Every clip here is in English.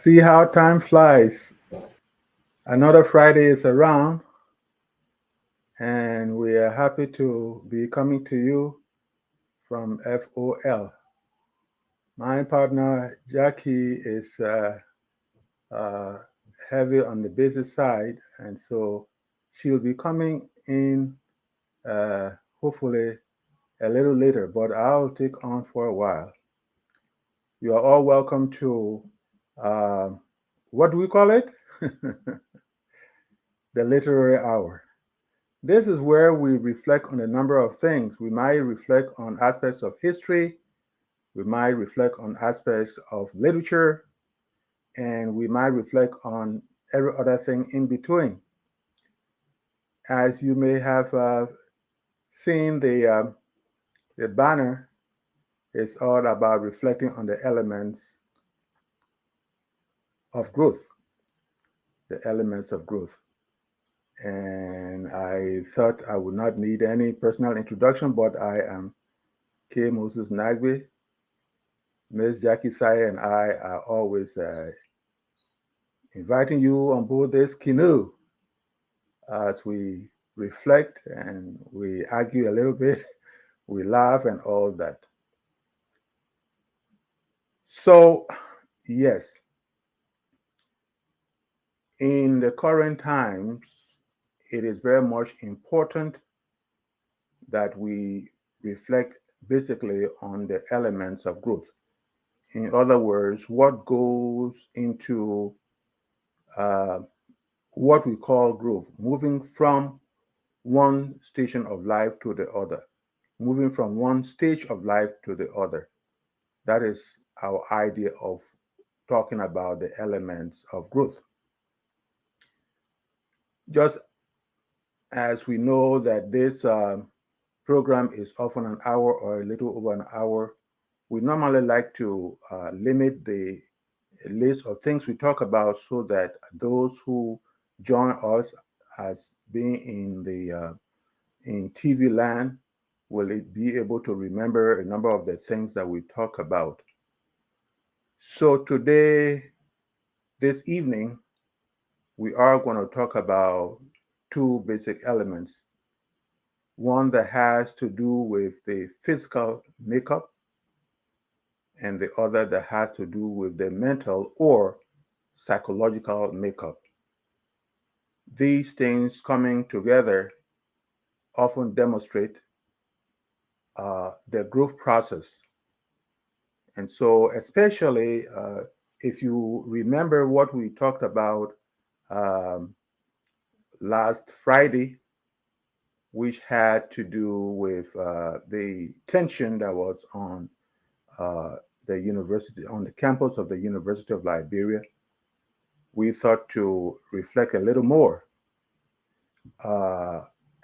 See how time flies. Another Friday is around, and we are happy to be coming to you from FOL. My partner Jackie is uh, heavy on the business side, and so she'll be coming in uh, hopefully a little later, but I'll take on for a while. You are all welcome to uh, what do we call it? The literary hour. This is where we reflect on a number of things. We might reflect on aspects of history, we might reflect on aspects of literature, and we might reflect on every other thing in between. As you may have seen, the banner is all about reflecting on the elements of growth, the elements of growth. And I thought I would not need any personal introduction, but I am K. Moses Nagbe. Ms. Jackie Sayegh and I are always inviting you on board this canoe as we reflect and we argue a little bit, we laugh and all that. So, yes, in the current times, it is very much important that we reflect basically on the elements of growth. In other words, what goes into uh, what we call growth, moving from one station of life to the other, moving from one stage of life to the other. That is our idea of talking about the elements of growth. Just as we know that this program is often an hour or a little over an hour, we normally like to limit the list of things we talk about so that those who join us as being in TV land will be able to remember a number of the things that we talk about. So today, this evening, we are going to talk about two basic elements. One that has to do with the physical makeup, and the other that has to do with the mental or psychological makeup. These things coming together often demonstrate the growth process. And so, especially if you remember what we talked about um, last Friday, which had to do with the tension that was on uh, the university, on the campus of the University of Liberia, we thought to reflect a little more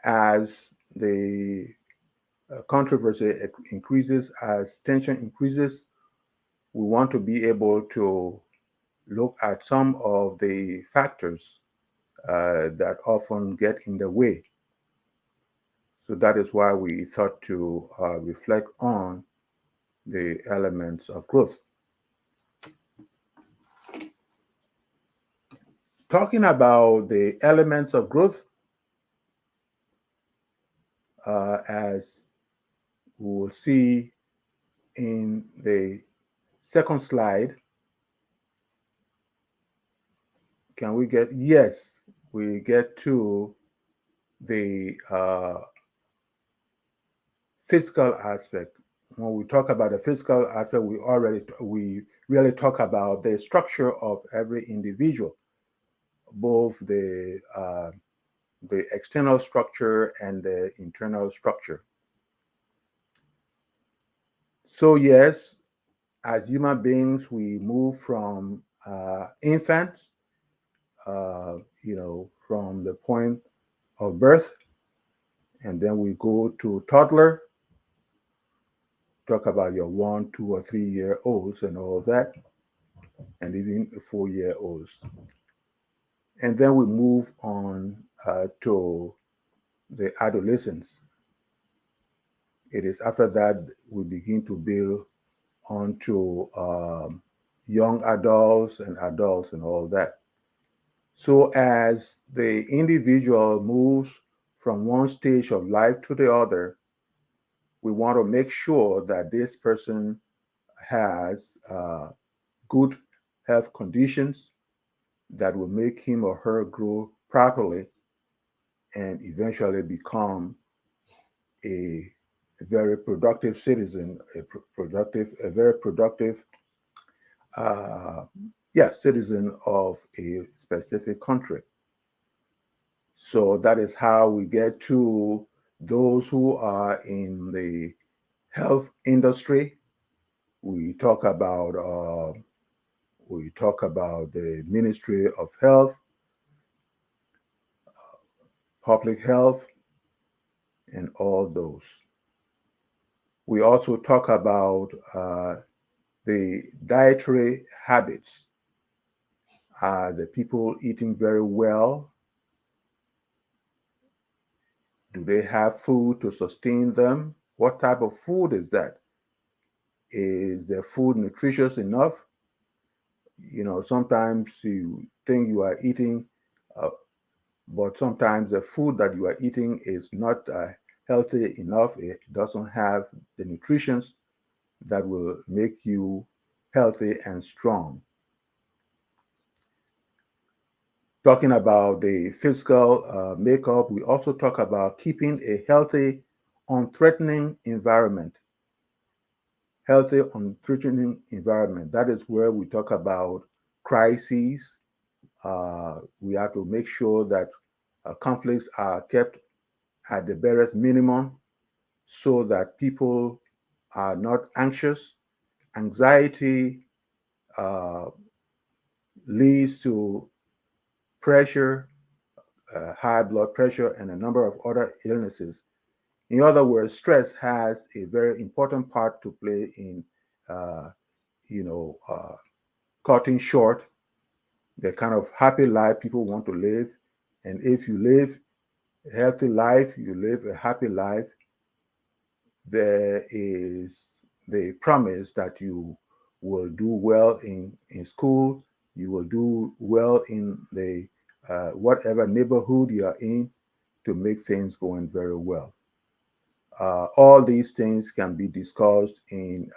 as the controversy increases, as tension increases. We want to be able to look at some of the factors that often get in the way. So that is why we thought to reflect on the elements of growth. Talking about the elements of growth, as we will see in the second slide, can we get, yes, we get to the physical aspect. When we talk about the physical aspect, we really talk about the structure of every individual, both the external structure and the internal structure. So yes, as human beings, we move from infants, from the point of birth, and then we go to toddler, talk about your 1, 2, or 3 year olds and all that, and even 4 year olds. And then we move on to the adolescence. It is after that we begin to build onto young adults and all that. So as the individual moves from one stage of life to the other, we want to make sure that this person has good health conditions that will make him or her grow properly and eventually become a very productive citizen, a very productive, uh, yeah, citizen of a specific country. So that is how we get to those who are in the health industry. We talk about the Ministry of Health, Public Health, and all those. We also talk about the dietary habits. Are the people eating very well? Do they have food to sustain them? What type of food is that? Is their food nutritious enough? Sometimes you think you are eating, uh, but sometimes the food that you are eating is not healthy enough. It doesn't have the nutrition that will make you healthy and strong. Talking about the physical makeup, we also talk about keeping a healthy, unthreatening environment. Healthy, unthreatening environment. That is where we talk about crises. We have to make sure that conflicts are kept at the barest minimum so that people are not anxious. Anxiety uh, leads to pressure, high blood pressure, and a number of other illnesses. In other words, stress has a very important part to play in, uh, you know, uh, cutting short the kind of happy life people want to live. And if you live a healthy life, you live a happy life, there is the promise that you will do well in school, you will do well in the whatever neighborhood you are in to make things going very well. All these things can be discussed in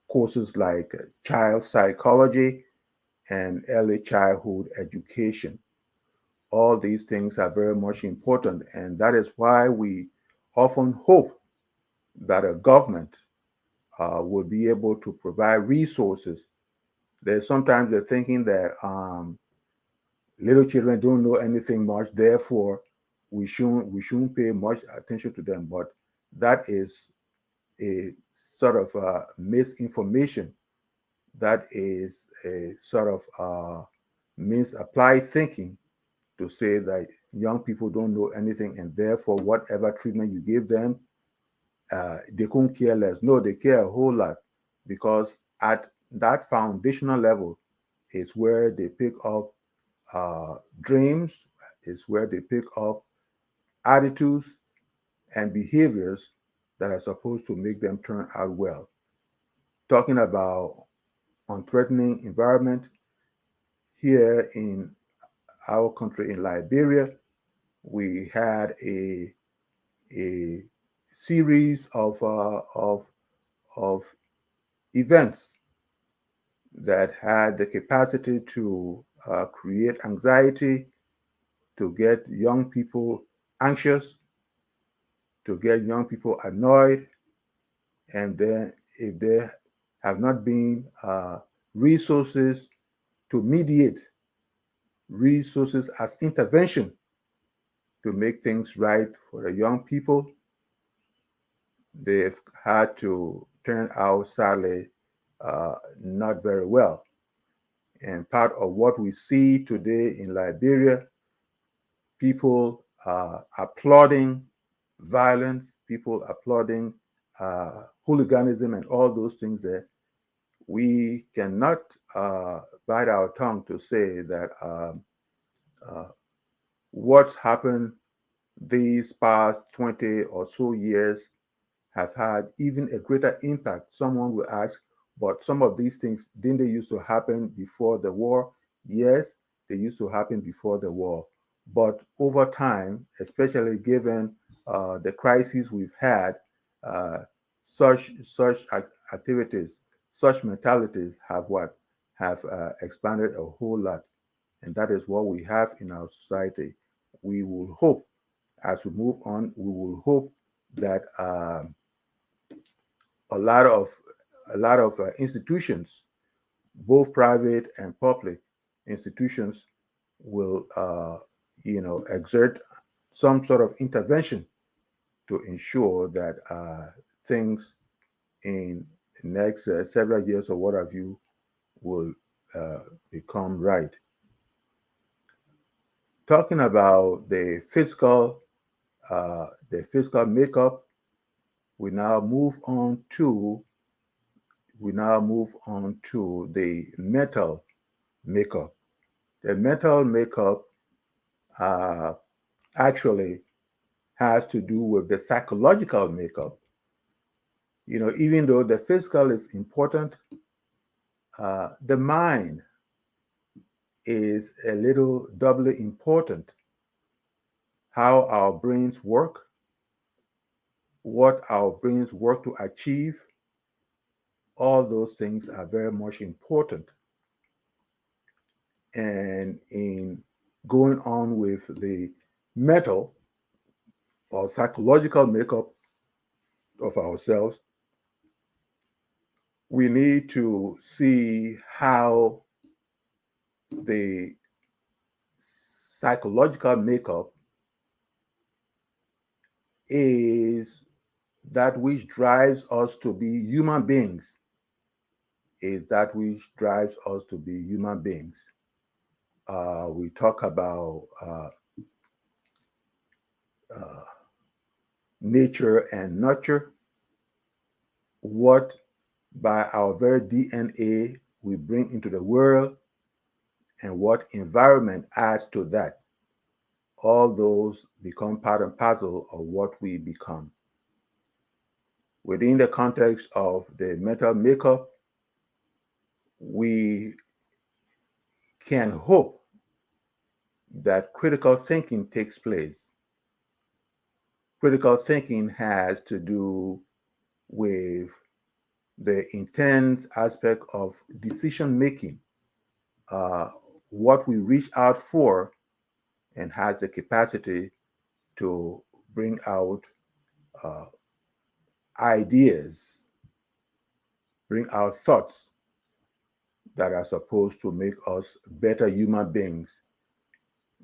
courses like child psychology and early childhood education. All these things are very much important, and that is why we often hope that a government will be able to provide resources. There's sometimes they're thinking that little children don't know anything much, therefore we shouldn't pay much attention to them. But that is a sort of misinformation. That is a sort of misapplied thinking to say that young people don't know anything and therefore whatever treatment you give them, they couldn't care less. No, they care a whole lot because at that foundational level is where they pick up dreams, is where they pick up attitudes and behaviors that are supposed to make them turn out well. Talking about unthreatening environment here in our country in Liberia, we had a series of events that had the capacity to create anxiety, to get young people anxious, to get young people annoyed, and then if there have not been resources to mediate, resources as intervention to make things right for the young people, they've had to turn out sadly uh, not very well. And part of what we see today in Liberia, people applauding violence, people applauding hooliganism, and all those things there, we cannot bite our tongue to say that uh, what's happened these past 20 or so years have had even a greater impact. Someone will ask, But some of these things, didn't they used to happen before the war? Yes, they used to happen before the war. But over time, especially given the crises we've had, uh, such activities, such mentalities have what have expanded a whole lot, and that is what we have in our society. We will hope, as we move on, we will hope that a lot of institutions, both private and public institutions, will exert some sort of intervention to ensure that things in the next several years or what have you will uh, become right. Talking about the physical makeup, we now move on to the mental makeup. The mental makeup uh, actually has to do with the psychological makeup. Even though the physical is important, the mind is a little doubly important. How our brains work, what our brains work to achieve, all those things are very much important. And in going on with the mental or psychological makeup of ourselves, we need to see how the psychological makeup is that which drives us to be human beings, is that which drives us to be human beings. We talk about uh, nature and nurture, what by our very DNA we bring into the world, and what environment adds to that. All those become part and parcel of what we become. Within the context of the mental makeup, we can hope that critical thinking takes place. Critical thinking has to do with the intense aspect of decision making, uh, what we reach out for, and has the capacity to bring out uh, ideas, bring out thoughts that are supposed to make us better human beings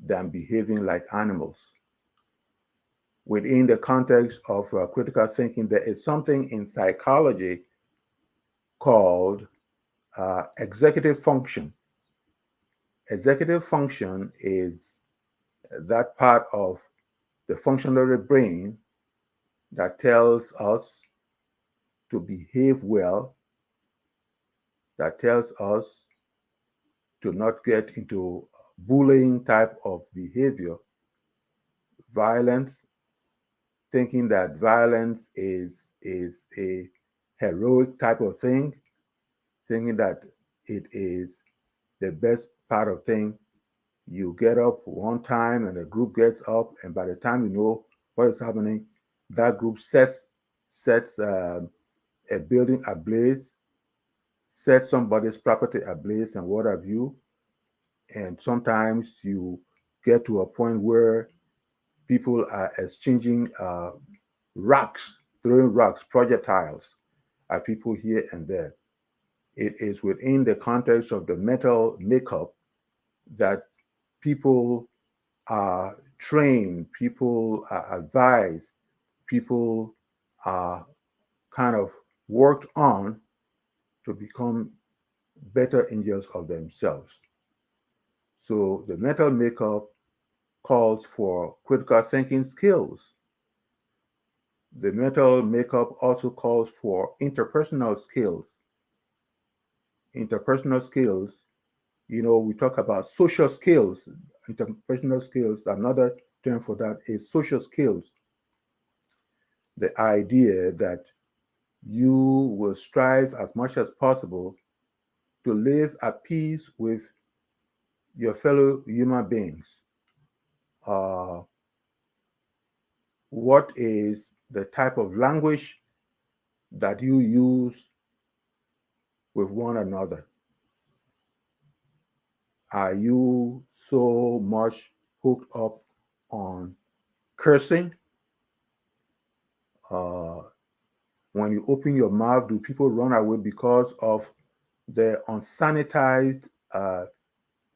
than behaving like animals. Within the context of critical thinking, there is something in psychology called executive function. Executive function is that part of the function of the brain that tells us to behave well, that tells us to not get into bullying type of behavior, violence, thinking that violence is a heroic type of thing, thinking that it is the best part of thing. You get up one time and the group gets up, and by the time you know what is happening, that group sets a building ablaze, sets somebody's property ablaze, and what have you. And sometimes you get to a point where people are exchanging rocks, throwing rocks, projectiles at people here and there. It is within the context of the mental makeup that people are trained, people are advised, people are kind of worked on to become better angels of themselves. So the mental makeup calls for critical thinking skills. The mental makeup also calls for interpersonal skills. Interpersonal skills, we talk about social skills. Interpersonal skills, another term for that is social skills. The idea that you will strive as much as possible to live at peace with your fellow human beings. Uh, what is the type of language that you use with one another? Are you so much hooked up on cursing? Uh, when you open your mouth, do people run away because of the unsanitized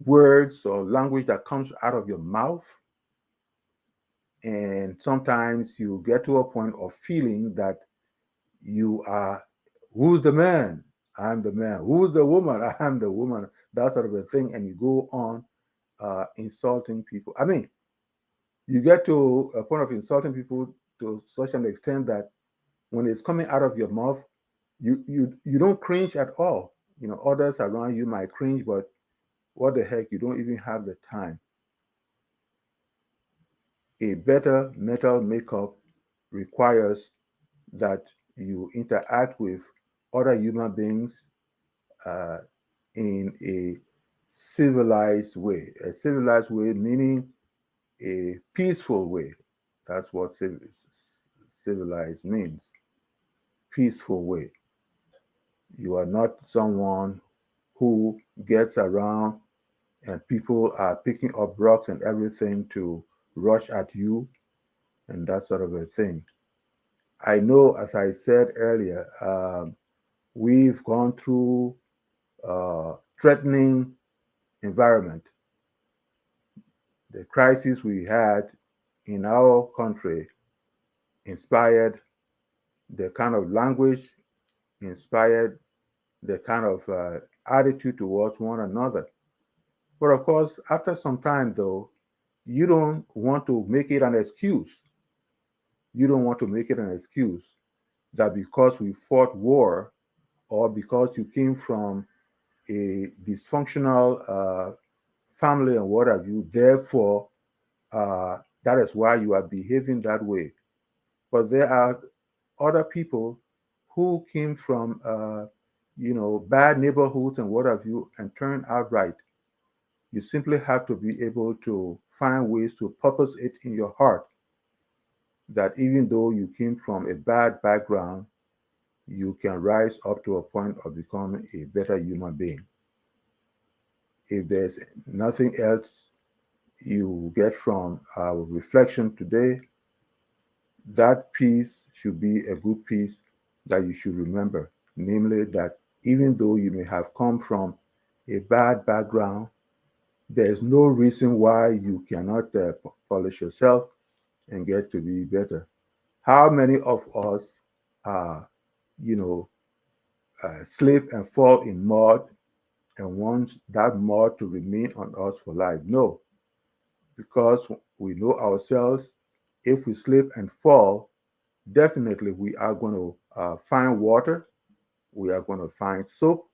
words or language that comes out of your mouth? And sometimes you get to a point of feeling that you are, who's the man? I'm the man. Who's the woman? I am the woman. That sort of a thing. And you go on insulting people. I mean, you get to a point of insulting people to such an extent that when it's coming out of your mouth, you don't cringe at all. You know, others around you might cringe, but what the heck, you don't even have the time. A better mental makeup requires that you interact with other human beings uh, in a civilized way. A civilized way meaning a peaceful way. That's what civilized means. Peaceful way. You are not someone who gets around and people are picking up rocks and everything to rush at you and that sort of a thing. I know, as I said earlier, we've gone through threatening environment. The crisis we had in our country inspired the kind of language, inspired the kind of attitude towards one another. But of course, after some time, though, you don't want to make it an excuse. You don't want to make it an excuse that because we fought war or because you came from a dysfunctional family and what have you, therefore, that is why you are behaving that way. But there are other people who came from, bad neighborhoods and what have you, and turned out right. You simply have to be able to find ways to purpose it in your heart that even though you came from a bad background, you can rise up to a point of becoming a better human being. If there's nothing else you get from our reflection today, that piece should be a good piece that you should remember. Namely, that even though you may have come from a bad background, there is no reason why you cannot polish yourself and get to be better. How many of us, uh, you know, slip and fall in mud and want that mud to remain on us for life? No, because we know ourselves. If we slip and fall, definitely we are going to find water, we are going to find soap,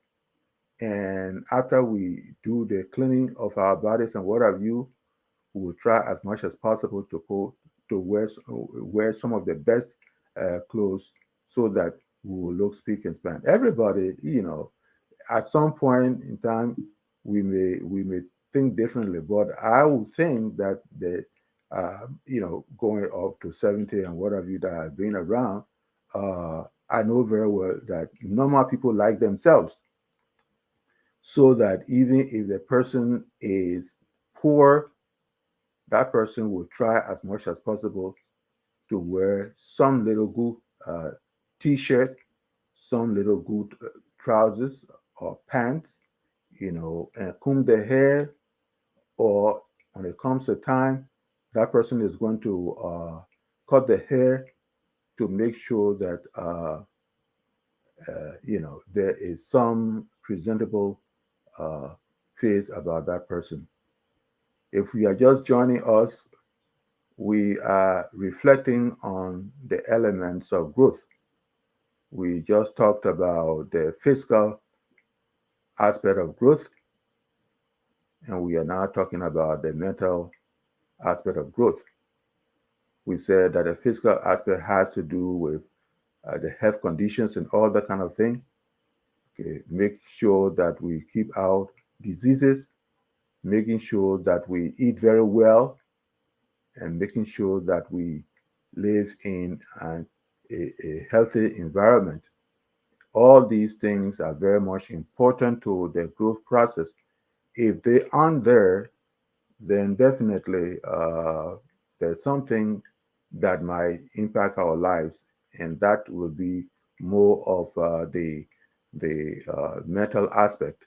and after we do the cleaning of our bodies and what have you, we will try as much as possible to wear some of the best clothes so that we will look, speak, and span. Everybody, at some point in time, we may think differently, but I would think that going up to 70 and what have you that have been around, I know very well that normal people like themselves, so that even if the person is poor, that person will try as much as possible to wear some little good t-shirt, some little good trousers or pants, and comb their hair. Or when it comes to time, that person is going to cut the hair to make sure that there is some presentable uh, face about that person. If we are just joining us, we are reflecting on the elements of growth. We just talked about the physical aspect of growth, and we are now talking about the mental aspect of growth. We said that the physical aspect has to do with the health conditions and all that kind of thing. Okay, make sure that we keep out diseases, making sure that we eat very well, and making sure that we live in a healthy environment. All these things are very much important to the growth process. If they aren't there, then definitely there's something that might impact our lives, and that will be more of the mental aspect.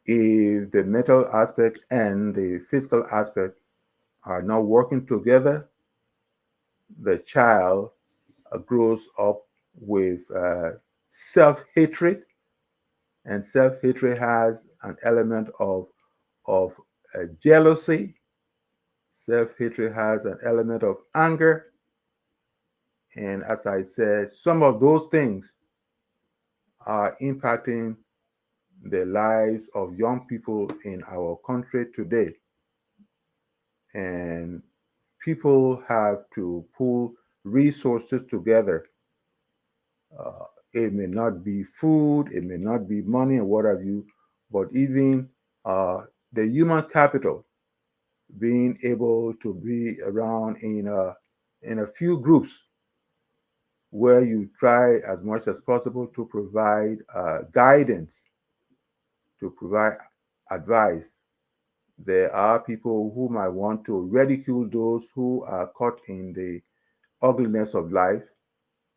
If the mental aspect and the physical aspect are not working together, the child grows up with self-hatred, and self-hatred has an element of jealousy. Self-hatred has an element of anger, and as I said, some of those things are impacting the lives of young people in our country today. And people have to pull resources together. Uh, it may not be food, it may not be money and what have you, but even uh, the human capital, being able to be around in a few groups where you try as much as possible to provide guidance, to provide advice. There are people who might want to ridicule those who are caught in the ugliness of life,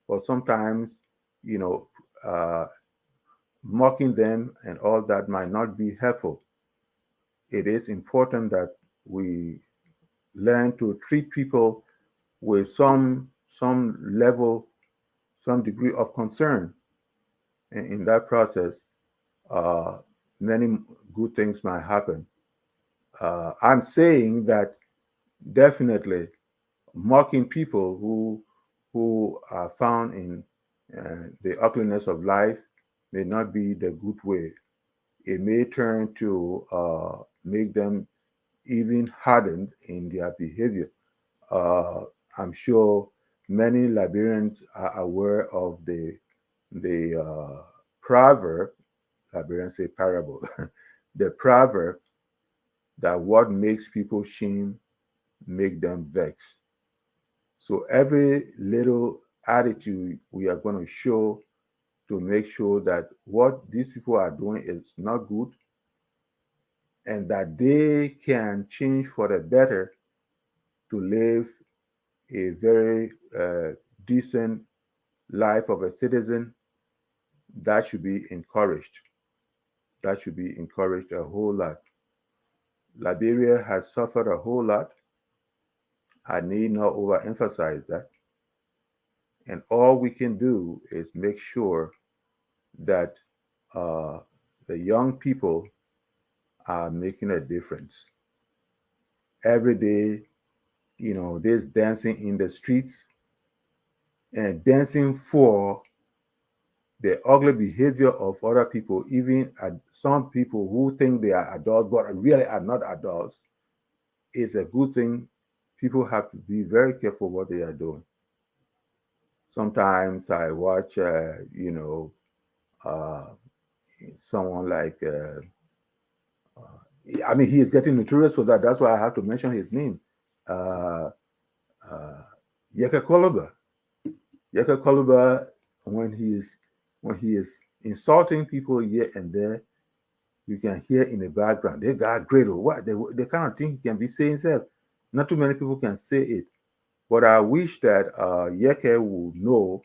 but sometimes, you know, uh, mocking them and all that might not be helpful. It is important that we learn to treat people with some level, some degree of concern. And in that process, uh, many good things might happen. I'm saying that definitely mocking people who are found in the ugliness of life may not be the good way. It may turn to make them even hardened in their behavior. Uh, I'm sure many Liberians are aware of the proverb. Liberians say parable. The proverb that what makes people shame make them vex. So every little attitude we are going to show to make sure that what these people are doing is not good, and that they can change for the better to live a very decent life of a citizen, that should be encouraged. That should be encouraged a whole lot. Liberia has suffered a whole lot. I need not overemphasize that. And all we can do is make sure that uh, the young people are making a difference. Every day, there's dancing in the streets and dancing for the ugly behavior of other people, even some people who think they are adults but really are not adults. It's a good thing. People have to be very careful what they are doing. Sometimes I watch, uh, someone like, I mean, he is getting notorious for that. That's why I have to mention his name. Uh, uh, Yeka Koloba. Yeka Koloba, when he is when he is insulting people here and there, you can hear in the background, they got great or what? The kind of thing he can be saying himself. Not too many people can say it. But I wish that Yeke would know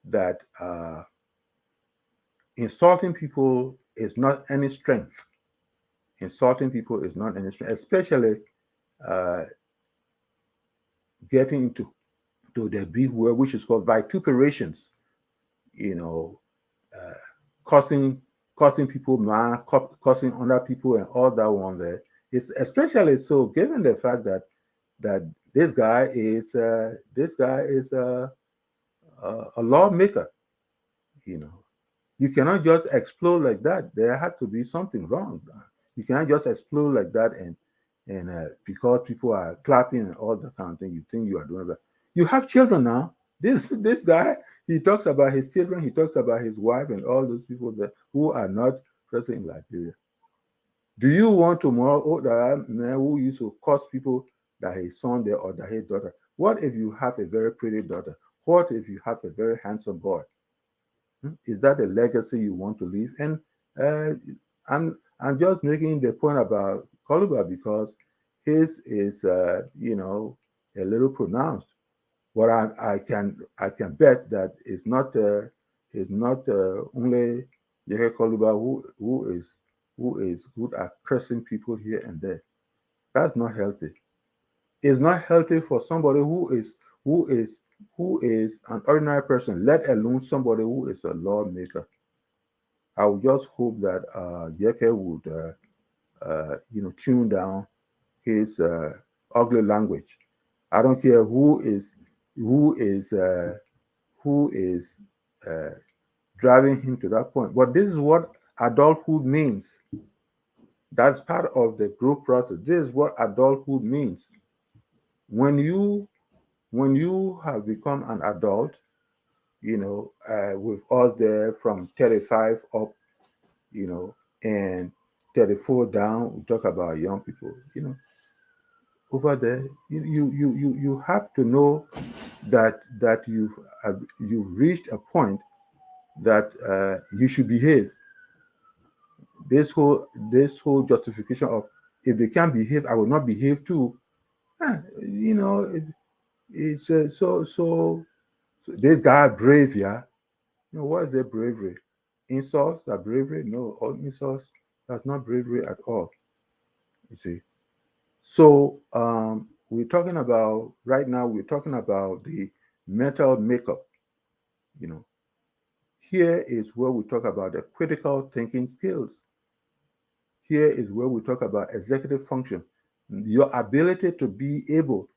that insulting people is not any strength. Insulting people is not any strength, especially uh, getting into the big word which is called vituperations. You know, uh, causing causing people mad, causing other people, and all that one there. It's especially so given the fact that this guy is a lawmaker. You know, you cannot just explode like that. There had to be something wrong. You cannot just explode like that, and because people are clapping and all that kind of thing, you think you are doing that. You have children now. This guy, he talks about his children, he talks about his wife and all those people that who are not present in Liberia. Do you want tomorrow, oh, that man who used to curse people that his son there or that his daughter? What if you have a very pretty daughter? What if you have a very handsome boy? Is that a legacy you want to leave? And uh, I'm just making the point about Koluba because his is a little pronounced. But I can bet that it's not only Yeke Koluba who is good at cursing people here and there. That's not healthy. It's not healthy for somebody who is who is an ordinary person, let alone somebody who is a lawmaker. I would just hope that Yeke would tune down his ugly language. I don't care who is uh, who is uh, driving him to that point. But this is what adulthood means. That's part of the growth process. This is what adulthood means. When you when you have become an adult, with us there from 35 up, and 34 down, we talk about young people, over there, you have to know that you've reached a point that you should behave. This whole justification of if they can't behave, I will not behave too. It's so this guy brave, yeah. What is their bravery? Insults are bravery? No, all insults that's not bravery at all. You see. So we're talking about right now. We're talking about the mental makeup. You know, here is where we talk about the critical thinking skills. Here is where we talk about executive function. Your ability to be able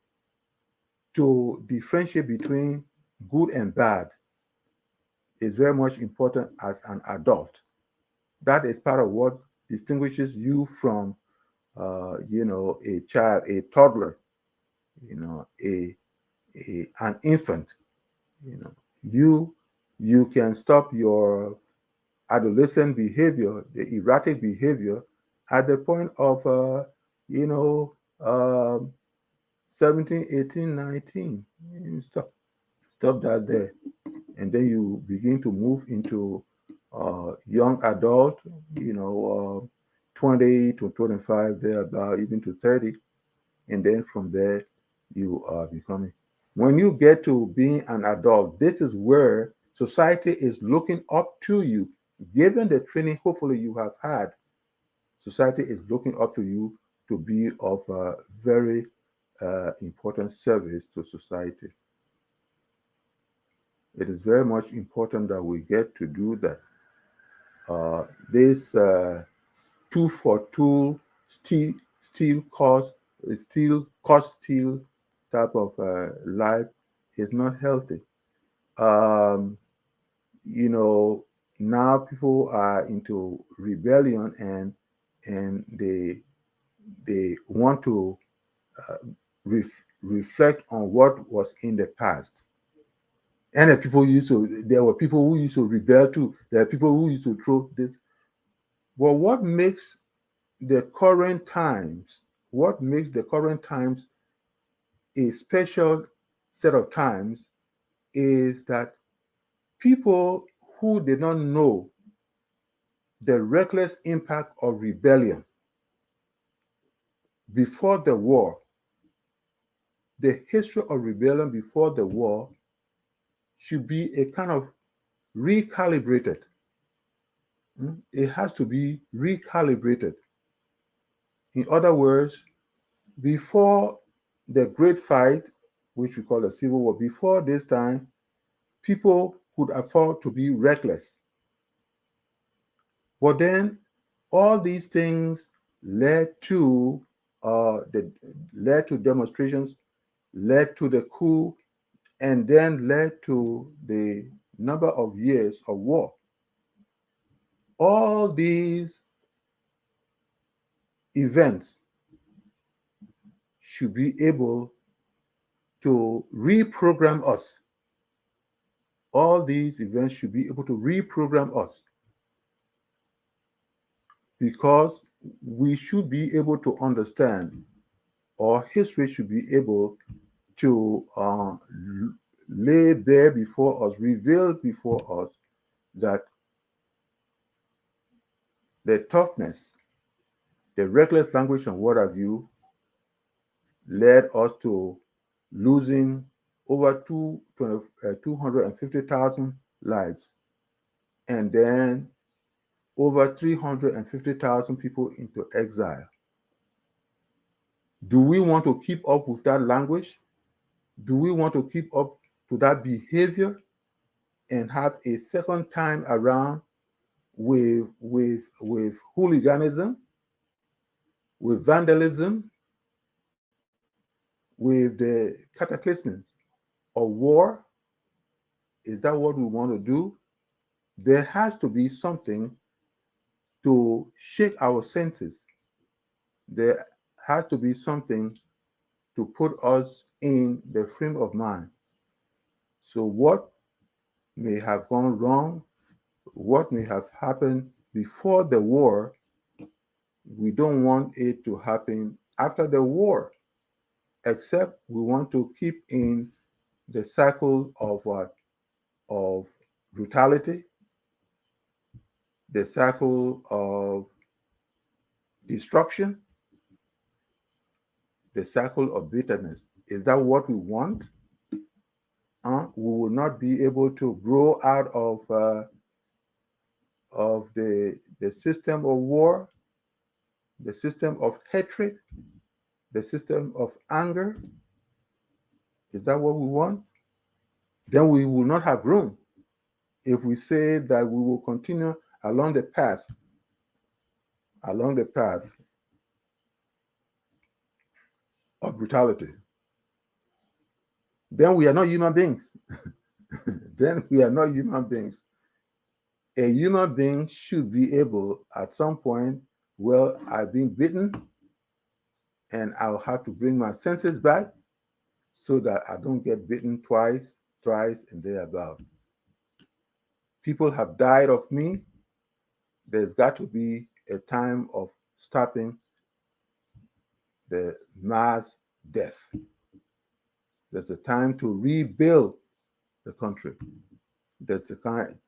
to differentiate between good and bad is very much important as an adult. That is part of what distinguishes you from, a child, a toddler, an infant. You know, you you can stop your adolescent behavior, the erratic behavior, at the point of, you know, um 17, 18, 19. You stop that there. And then you begin to move into young adult, 20 to 25, there about even to 30. And then from there, you are becoming. When you get to being an adult, this is where society is looking up to you. Given the training, hopefully, you have had, society is looking up to you to be of very important service to society. It is very much important that we get to do that. This two for two steel cost steel type of life is not healthy. Um, you know, Now people are into rebellion, and they want to uh, reflect on what was in the past. And there were people who used to rebel too. There are people who used to throw this. But the current times, what makes the current times a special set of times is that people who did not know the reckless impact of rebellion before the war, the history of rebellion before the war should be a kind of recalibrated. It has to be recalibrated. In other words, before the Great Fight, which we call the Civil War, before this time, people could afford to be reckless. But then all these things led to the led to demonstrations, led to the coup, and then led to the number of years of war. All these events should be able to reprogram us. All these events should be able to reprogram us, because we should be able to understand, or history should be able to lay bare before us, reveal before us, that the toughness, the reckless language, and what have you, led us to losing over 250,000 lives, and then over 350,000 people into exile. Do we want to keep up with that language? Do we want to keep up to that behavior and have a second time around with hooliganism, with vandalism, with the cataclysms of war? Is that what we want to do? There has to be something to shake our senses. There has to be something to put us in the frame of mind. So, what may have gone wrong, what may have happened before the war, we don't want it to happen after the war, except we want to keep in the cycle of what? Of brutality, the cycle of destruction, the cycle of bitterness. Is that what we want? We will not be able to grow out of the system of war, the system of hatred, the system of anger. Is that what we want? Then we will not have room. If we say that we will continue along the path, along the path of brutality, then we are not human beings. Then we are not human beings. A human being should be able, at some point, well, I've been bitten and I'll have to bring my senses back so that I don't get bitten twice, thrice, and thereabout. People have died of me. There's got to be a time of stopping the mass death. There's a time to rebuild the country. There's a time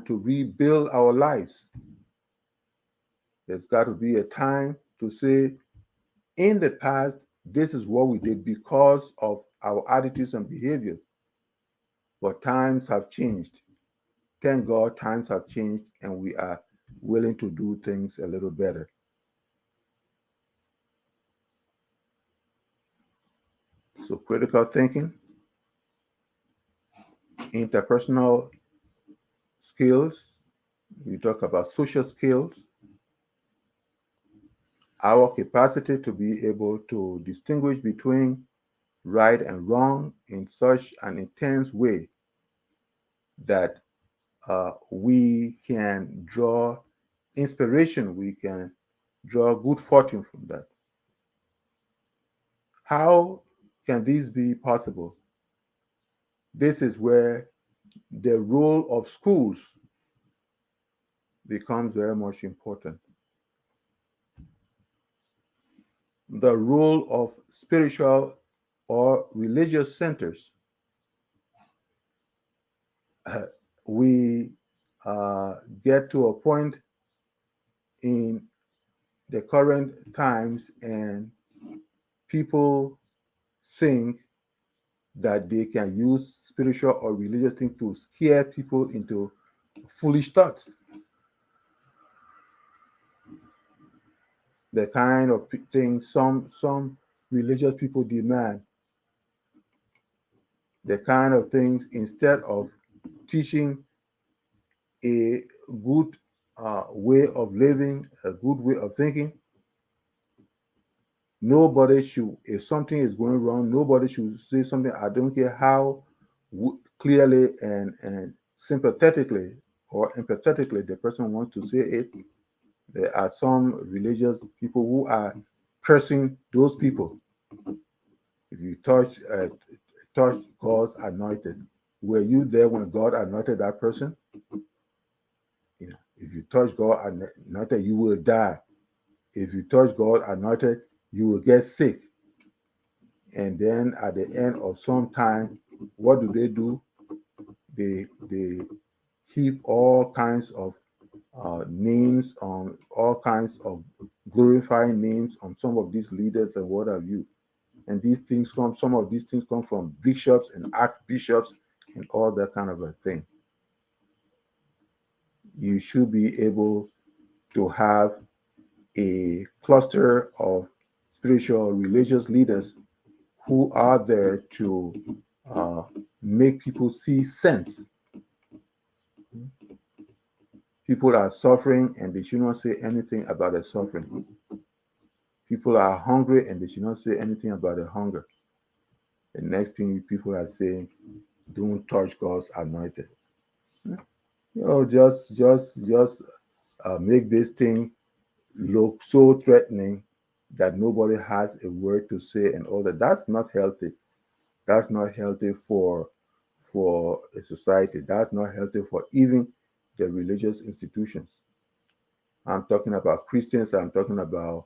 to rebuild our lives. There's got to be a time to say, in the past, this is what we did because of our attitudes and behaviors. But times have changed. Thank God times have changed and we are willing to do things a little better. So critical thinking, interpersonal skills, we talk about social skills, our capacity to be able to distinguish between right and wrong in such an intense way that we can draw inspiration, we can draw good fortune from that. How can this be possible? This is where the role of schools becomes very much important. The role of spiritual or religious centers. We get to a point in the current times, and people think that they can use spiritual or religious things to scare people into foolish thoughts. The kind of things some religious people demand, the kind of things, instead of teaching a good way of living, a good way of thinking, nobody should, if something is going wrong, nobody should say something. I don't care how clearly and sympathetically or empathetically the person wants to say it. There are some religious people who are cursing those people. If you touch touch God's anointed. Were you there when God anointed that person? If you touch God anointed, you will die. If you touch God anointed, you will get sick. And then at the end of some time, what do? They heap all kinds of names on all kinds of glorifying names on some of these leaders and what have you. And some of these things come from bishops and archbishops and all that kind of a thing. You should be able to have a cluster of spiritual religious leaders who are there to uh, make people see sense. People are suffering and they should not say anything about the suffering. People are hungry and they should not say anything about the hunger. The next thing people are saying, don't touch God's anointed. Just make this thing look so threatening that nobody has a word to say and all that. That's not healthy. That's not healthy for a society. That's not healthy for even the religious institutions. I'm talking about Christians. I'm talking about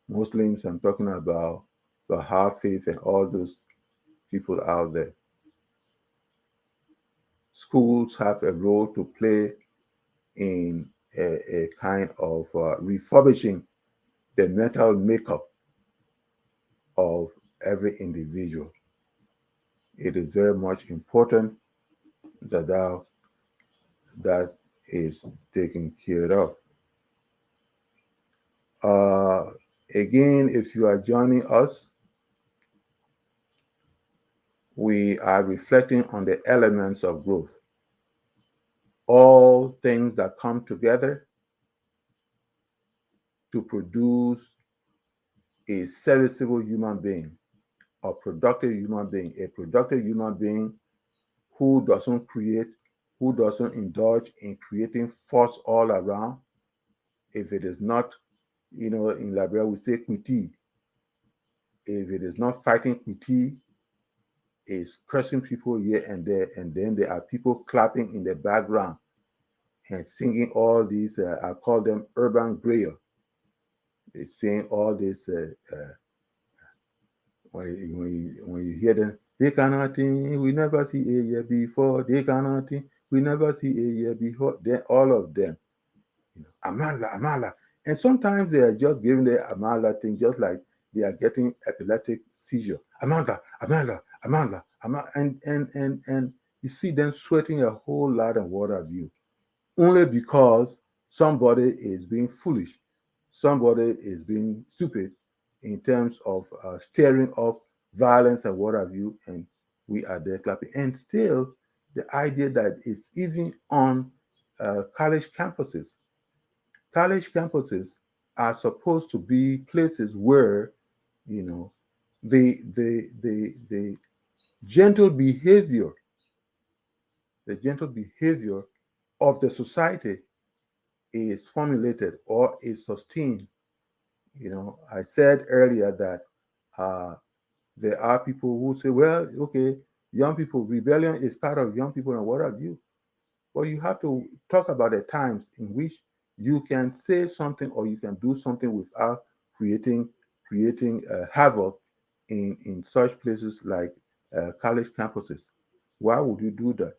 Muslims. I'm talking about Baha'i faith and all those people out there. Schools have a role to play in a kind of refurbishing the mental makeup of every individual. It is very much important that that is taken care of. Uh, Again, if you are joining us, we are reflecting on the elements of growth. All things that come together to produce a serviceable human being, a productive human being, who doesn't create, who doesn't indulge in creating force all around. If it is not, in Liberia we say quiti. If it is not fighting quiti, is cursing people here and there, and then there are people clapping in the background and singing all these. I call them urban grill. They sing all this. When you hear them, they cannot think we never see a year before. They cannot think we never see a year before. Then all of them, Amala, Amala, and sometimes they are just giving the Amala thing, just like they are getting epileptic seizure. Amala, Amala, Amala, Amala, and you see them sweating a whole lot of what have you, only because somebody is being foolish, somebody is being stupid in terms of stirring up violence and what have you, and we are there clapping. And still, the idea that it's even on college campuses. College campuses are supposed to be places where, you know, the gentle behavior, the gentle behavior of the society is formulated or is sustained. I said earlier that uh, there are people who say, well, okay, young people, rebellion is part of young people and what have you. But you have to talk about the times in which you can say something or you can do something without creating havoc in such places like college campuses. Why would you do that?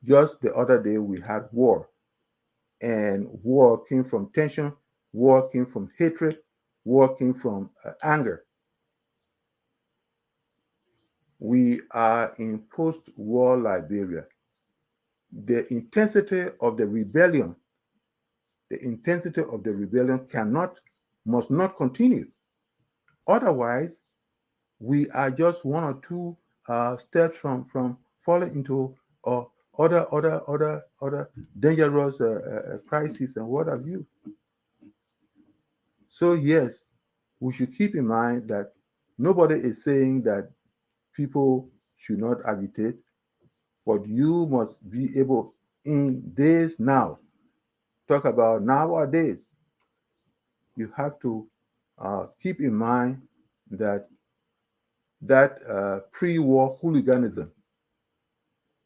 Just the other day we had war, and war came from tension, war came from hatred, war came from anger. We are in post-war Liberia. The intensity of the rebellion, must not continue. Otherwise, we are just one or two steps from falling into other dangerous crises and what have you. So yes, we should keep in mind that nobody is saying that people should not agitate, but you must be able in days now, talk about nowadays, you have to keep in mind that that pre-war hooliganism,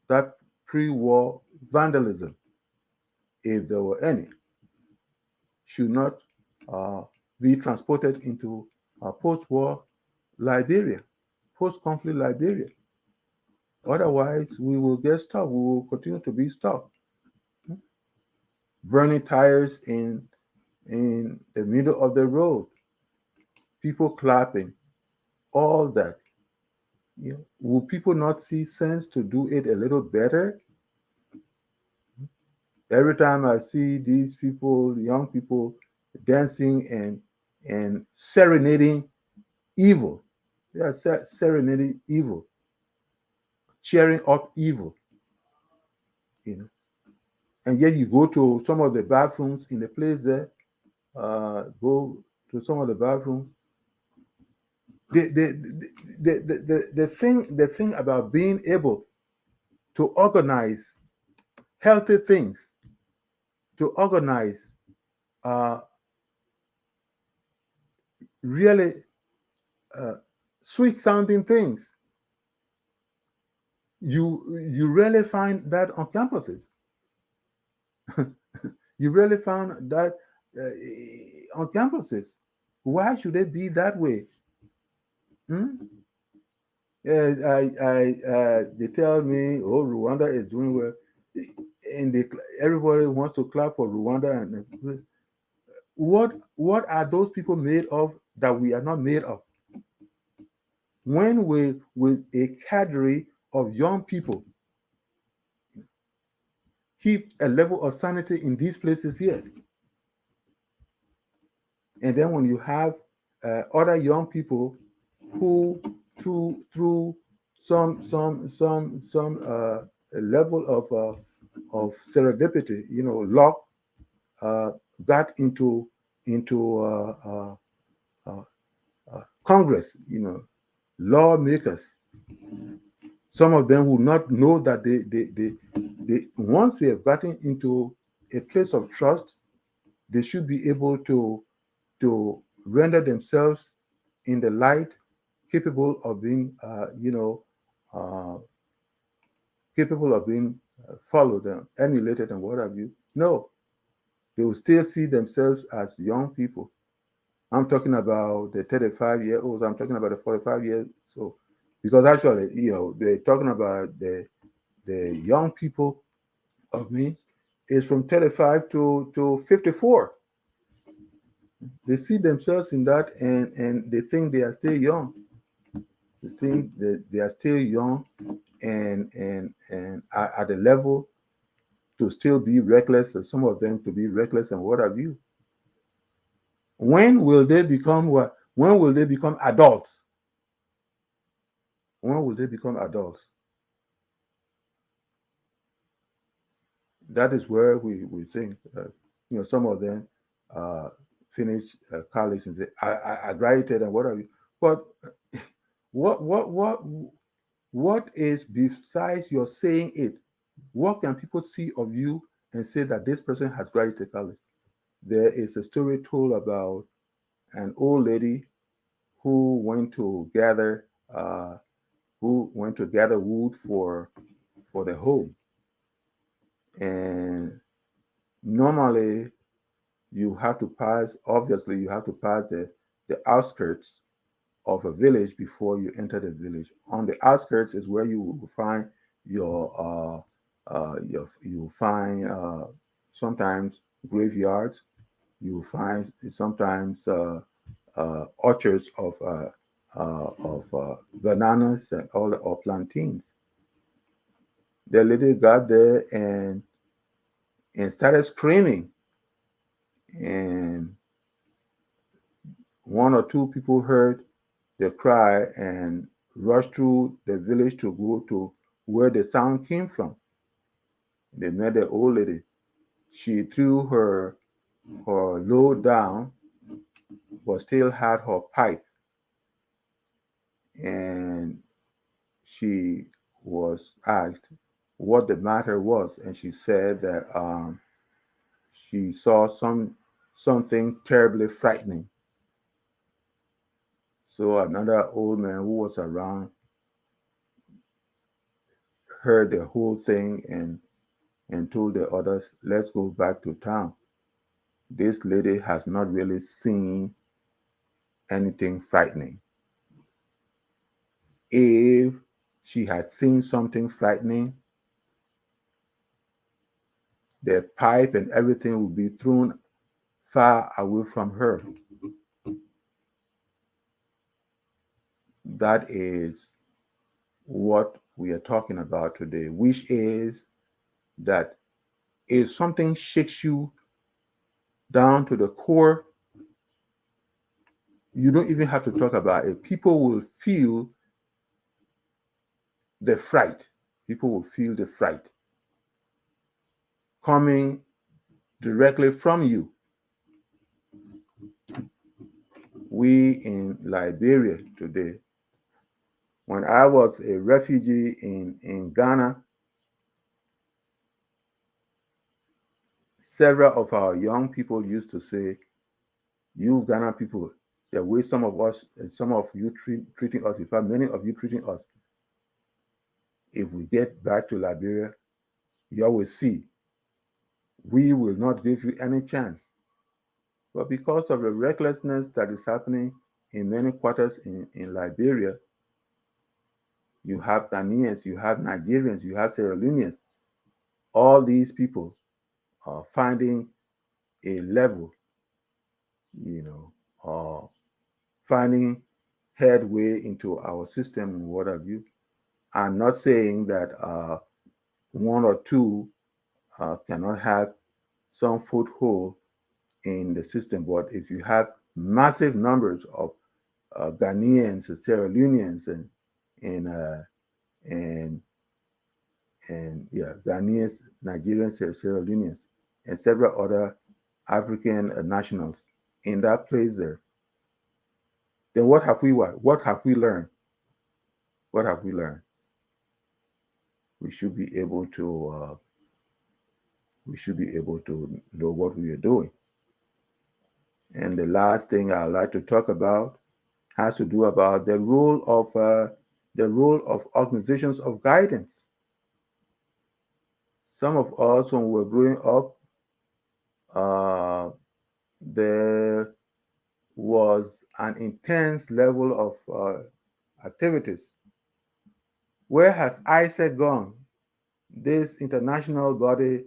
that pre-war vandalism, if there were any, should not uh, be transported into post-war Liberia, post-conflict Liberia. Otherwise, we will get stuck. We will continue to be stuck. Burning tires in the middle of the road, people clapping, all that. You know, will people not see sense to do it a little better? Every time I see these people, young people, dancing and serenading evil, they are serenading evil, cheering up evil, you know. And yet you go to some of the bathrooms in the place there, go to some of the bathrooms. The thing about being able to organize healthy things, to organize uh, really uh, sweet sounding things, you rarely find that on campuses. You rarely found that on campuses. Why should it be that way? Hmm? Yeah, they tell me, oh, Rwanda is doing well, and everybody wants to clap for Rwanda. And what are those people made of that we are not made of? When will a cadre of young people keep a level of sanity in these places here? And then when you have other young people who, through some level of serendipity, luck, uh, got into Congress, lawmakers. Some of them will not know that they once they have gotten into a place of trust, they should be able to render themselves in the light, capable of being, uh, capable of being followed and emulated and what have you. No, they will still see themselves as young people. I'm talking about the 35-year-olds. I'm talking about the 45 years. So, because actually, they're talking about the young people of me is from 35 to 54. They see themselves in that, and they think they are still young. They think that they are still young and are at the level to still be reckless, and some of them to be reckless and what have you. When will they become what? When will they become adults? When will they become adults? That is where we think, some of them uh, finish college and say, I graduated and what have you. But what what what what is besides your saying it? What can people see of you and say that this person has graduated college? There is a story told about an old lady who went to gather wood for the home, and normally you have to pass the outskirts of a village before you enter the village. On the outskirts is where you will find you will find sometimes graveyards. You will find sometimes orchards of bananas and all or plantains. The lady got there and started screaming, and one or two people heard the cry and rushed through the village to go to where the sound came from. They met the old lady. She threw her load down, but still had her pipe, and she was asked what the matter was, and she said that she saw something terribly frightening, So another old man who was around heard the whole thing and told the others, let's go back to town. This lady has not really seen anything frightening. If she had seen something frightening, the pipe and everything would be thrown far away from her. That is what we are talking about today, which is that if something shakes you down to the core, you don't even have to talk about it. People will feel the fright. People will feel the fright coming directly from you. We in Liberia today, when I was a refugee in Ghana, several of our young people used to say, you Ghana people, the way some of us, some of you treating us, in fact, many of you treating us, if we get back to Liberia, you will see, we will not give you any chance. But because of the recklessness that is happening in many quarters in Liberia, you have Ghanaians, you have Nigerians, you have Sierra Leoneans. All these people are finding a level, you know, finding headway into our system and what have you. I'm not saying that one or two cannot have some foothold in the system, but if you have massive numbers of Ghanaians, Sierra Leoneans, and uh, and yeah, Ghanaians, Nigerians, Sierra Leoneans, and several other African nationals in that place there, then what have we what? What have we learned? What have we learned? We should be able to know what we are doing. And the last thing I'd like to talk about has to do about the role of organizations of guidance. Some of us, when we were growing up, uh, there was an intense level of activities. Where has ISEC gone? This international body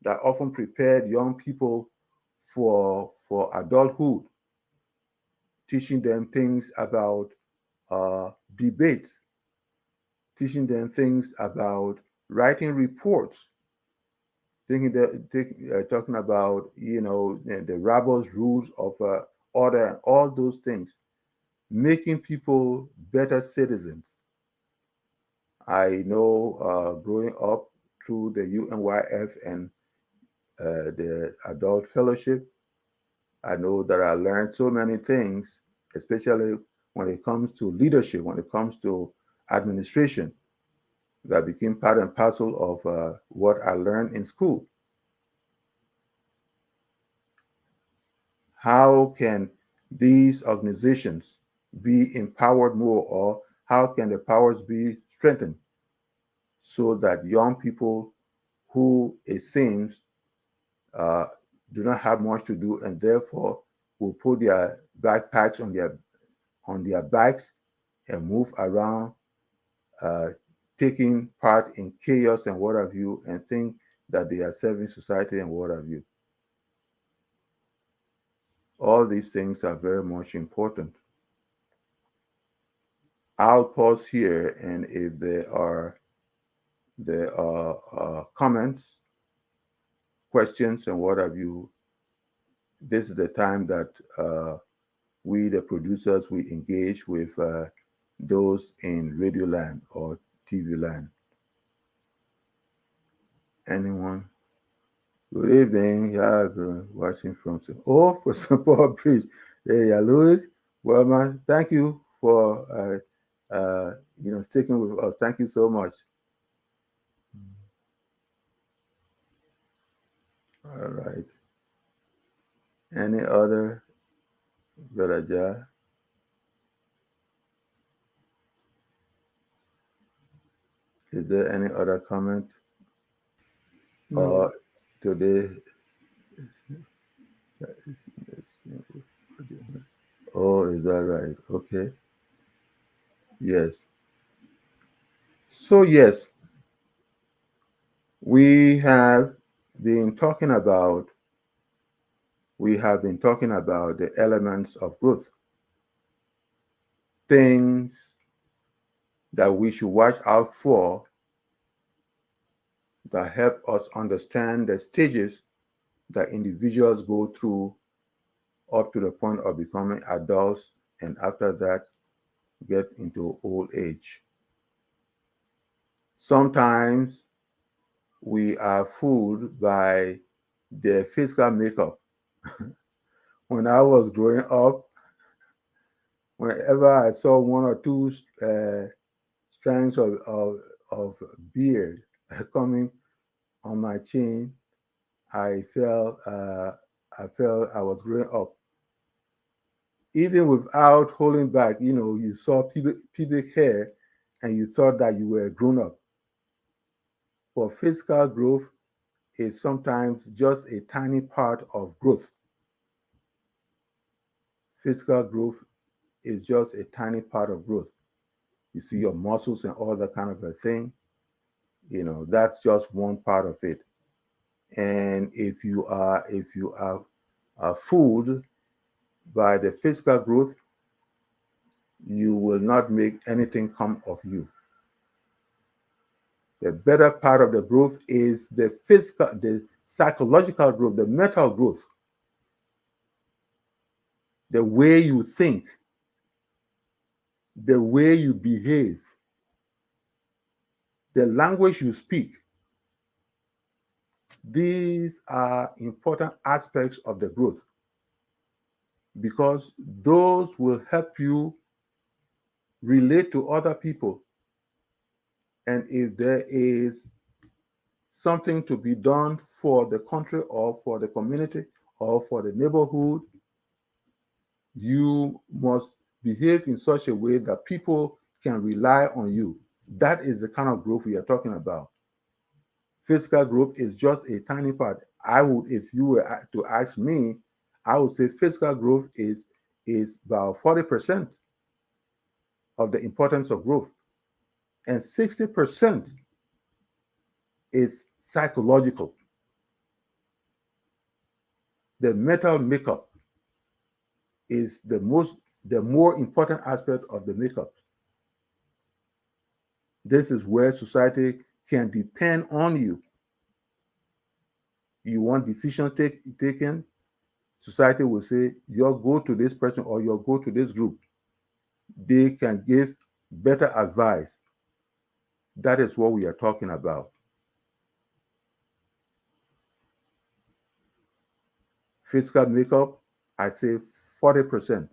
that often prepared young people for adulthood, teaching them things about debates, teaching them things about writing reports, talking about the Robert's rules of order and all those things, making people better citizens. I know growing up through the UNYF and the adult fellowship, I know that I learned so many things, especially when it comes to leadership, when it comes to administration, that became part and parcel of what I learned in school. How can these organizations be empowered more, or how can the powers be strengthened so that young people who, it seems, uh, do not have much to do and therefore will put their backpacks on their bikes and move around, uh, taking part in chaos and what have you, and think that they are serving society and what have you. All these things are very much important. I'll pause here, and if there are comments, questions, and what have you, this is the time that we, the producers, we engage with those in radio land or TV land. Anyone? Good evening. Yeah, everyone watching from for support bridge. Hey, yeah, Louis. Well, man, thank you for sticking with us. Thank you so much. All right. Any other, Brother Jah? Is there any other comment? No. Or today? Oh, is that right? Okay. Yes. So yes, we have been talking about we have been talking about the elements of growth, things that we should watch out for that help us understand the stages that individuals go through up to the point of becoming adults and after that get into old age. Sometimes we are fooled by their physical makeup. When I was growing up, whenever I saw one or two strands of beard coming on my chin, I felt I was growing up. Even without holding back, you saw pubic hair, and you thought that you were grown up. But physical growth is sometimes just a tiny part of growth. Physical growth is just a tiny part of growth. You see your muscles and all that kind of a thing. That's just one part of it. And if you are fooled by the physical growth, you will not make anything come of you. The better part of the growth is the psychological growth, the mental growth, the way you think, the way you behave, the language you speak. These are important aspects of the growth because those will help you relate to other people. And if there is something to be done for the country or for the community or for the neighborhood, you must behave in such a way that people can rely on you. That is the kind of growth we are talking about. Physical growth is just a tiny part. I would, if you were to ask me, I would say physical growth is about 40% of the importance of growth, and 60% is psychological. The mental makeup is the more important aspect of the makeup. This is where society can depend on you. You want decisions taken, society will say, you'll go to this person or you'll go to this group. They can give better advice. That is what we are talking about. Physical makeup, I say 40%.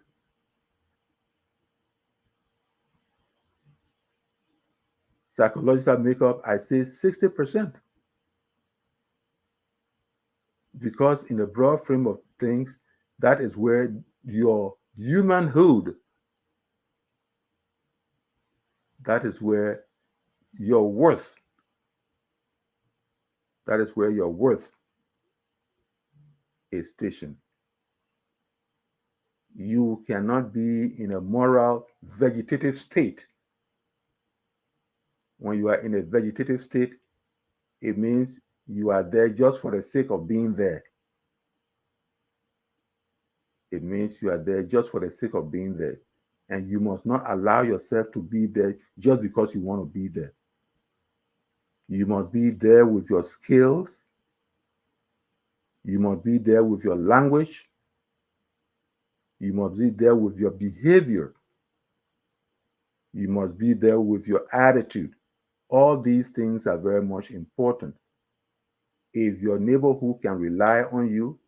Psychological makeup, I say 60%. Because in the broad frame of things, that is where your humanhood, that is where your worth, that is where your worth is stationed. You cannot be in a moral vegetative state. When you are in a vegetative state, it means you are there just for the sake of being there. It means you are there just for the sake of being there. And you must not allow yourself to be there just because you want to be there. You must be there with your skills. You must be there with your language. You must be there with your behavior. You must be there with your attitude. All these things are very much important. If your neighborhood can rely on you,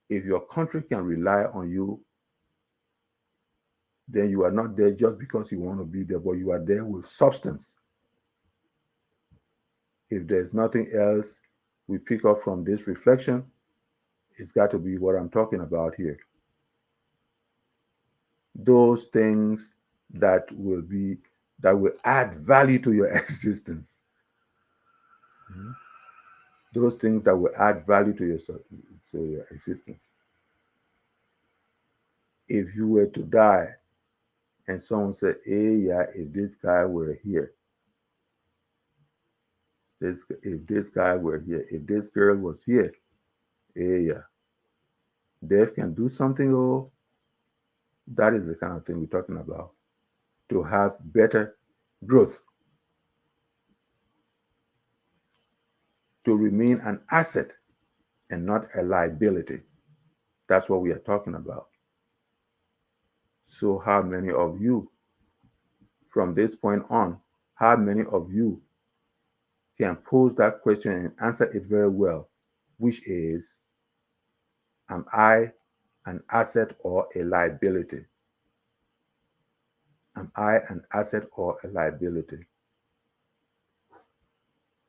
if your country can rely on you, then you are not there just because you want to be there, but you are there with substance. If there's nothing else we pick up from this reflection, it's got to be what I'm talking about here. Those things that will be that will add value to your existence. Those things that will add value to your existence. If you were to die and someone said, hey, yeah, if this guy were here, if this guy were here, if this girl was here, hey, yeah, death can do something. Oh, that is the kind of thing we're talking about. To have better growth, to remain an asset and not a liability. That's what we are talking about. So, how many of you, from this point on, how many of you can pose that question and answer it very well, which is, am I an asset or a liability? Am I an asset or a liability?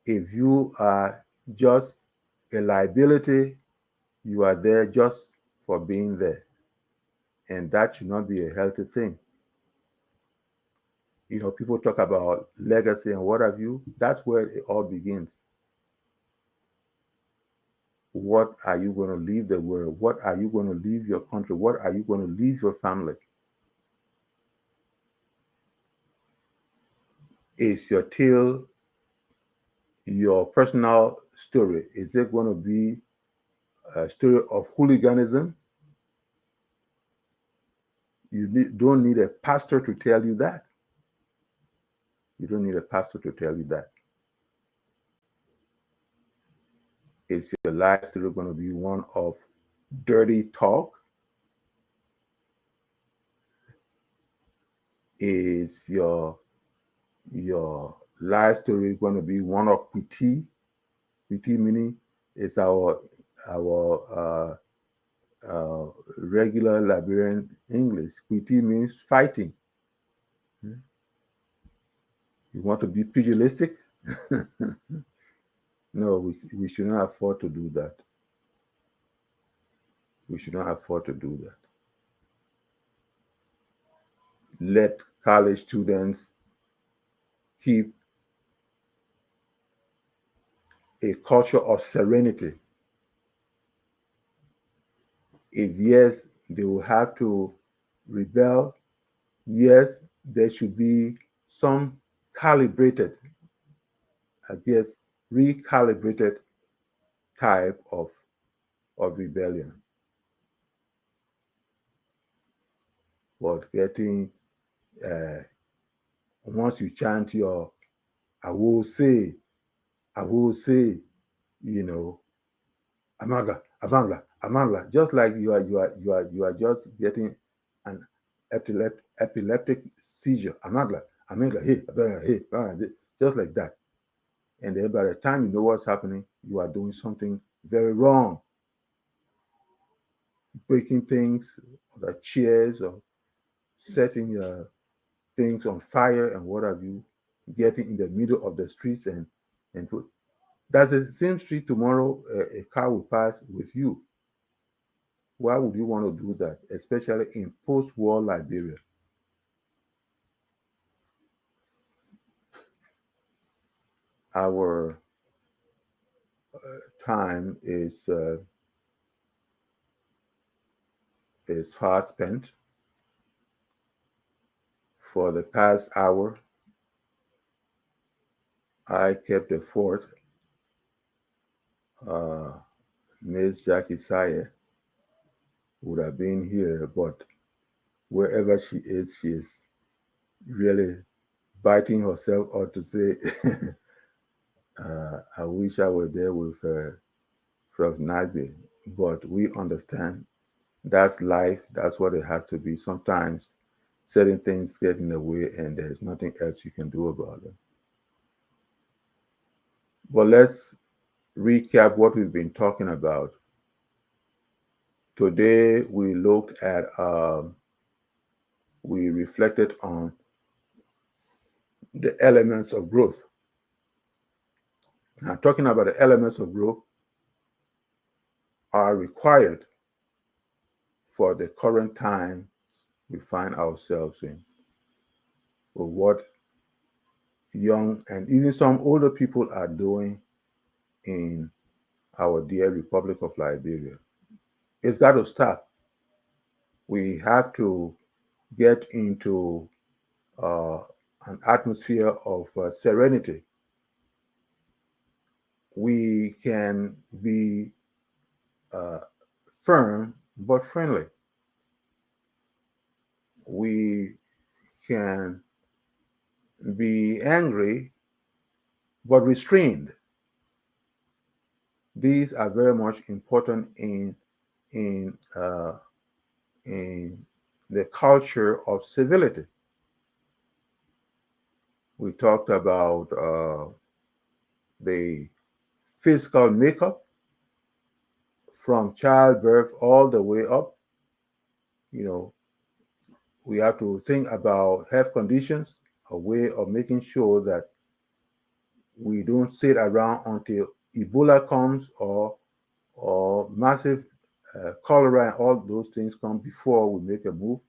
If you are just a liability, you are there just for being there. And that should not be a healthy thing. You know, people talk about legacy and what have you. That's where it all begins. What are you going to leave the world? What are you going to leave your country? What are you going to leave your family? Is your tale your personal story? Is it going to be a story of hooliganism? Don't need a pastor to tell you that. You don't need a pastor to tell you that. Is your life story going to be one of dirty talk? Is your life story going to be one of PT? PT meaning it's our regular Liberian English. PT means fighting. You want to be pugilistic? No, we should not afford to do that. We should not afford to do that. Let college students keep a culture of serenity. If yes, they will have to rebel, yes, there should be some calibrated, I guess, recalibrated type of rebellion. But getting, uh, once you chant your, I will say, I will say, you know, Amanga, Amanga, Amanga, just like you are just getting an epileptic seizure. Amanga, Amanga, hey, Amanga, hey, Amanga, just like that. And then by the time you know what's happening, you are doing something very wrong, breaking things, or the chairs, or setting things on fire and what have you, getting in the middle of the streets and put. That's the same street tomorrow a car will pass with you. Why would you want to do that, especially in post-war Liberia? Our time is far spent. For the past hour, I kept the fort. Uh, Miss Jackie Sayegh would have been here, but wherever she is really biting herself out to say, I wish I were there with Prof. Nagbe. But we understand that's life. That's what it has to be. Sometimes certain things get in the way and there's nothing else you can do about it. But let's recap what we've been talking about. Today we looked at, we reflected on the elements of growth. Now, talking about the elements of growth are required for the current time we find ourselves in. But what young and even some older people are doing in our dear Republic of Liberia. It's got to stop. We have to get into uh, an atmosphere of serenity. We can be uh, firm but friendly. We can be angry but restrained. These are very much important in in the culture of civility. We talked about the physical makeup from childbirth all the way up. You know, we have to think about health conditions, a way of making sure that we don't sit around until Ebola comes or massive cholera and all those things come before we make a move.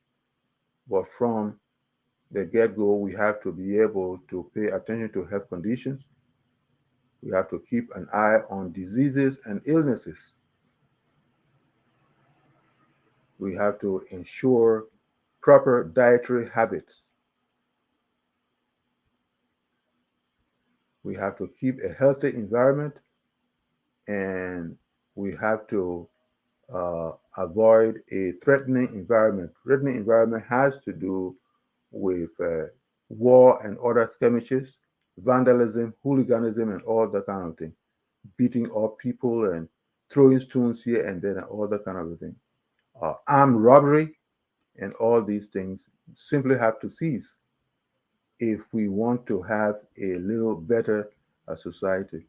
But from the get-go, we have to be able to pay attention to health conditions. We have to keep an eye on diseases and illnesses. We have to ensure proper dietary habits. We have to keep a healthy environment, and we have to avoid a threatening environment. Threatening environment has to do with war and other skirmishes, vandalism, hooliganism, and all that kind of thing, beating up people and throwing stones here and there and all that kind of thing. Armed robbery and all these things simply have to cease if we want to have a little better society.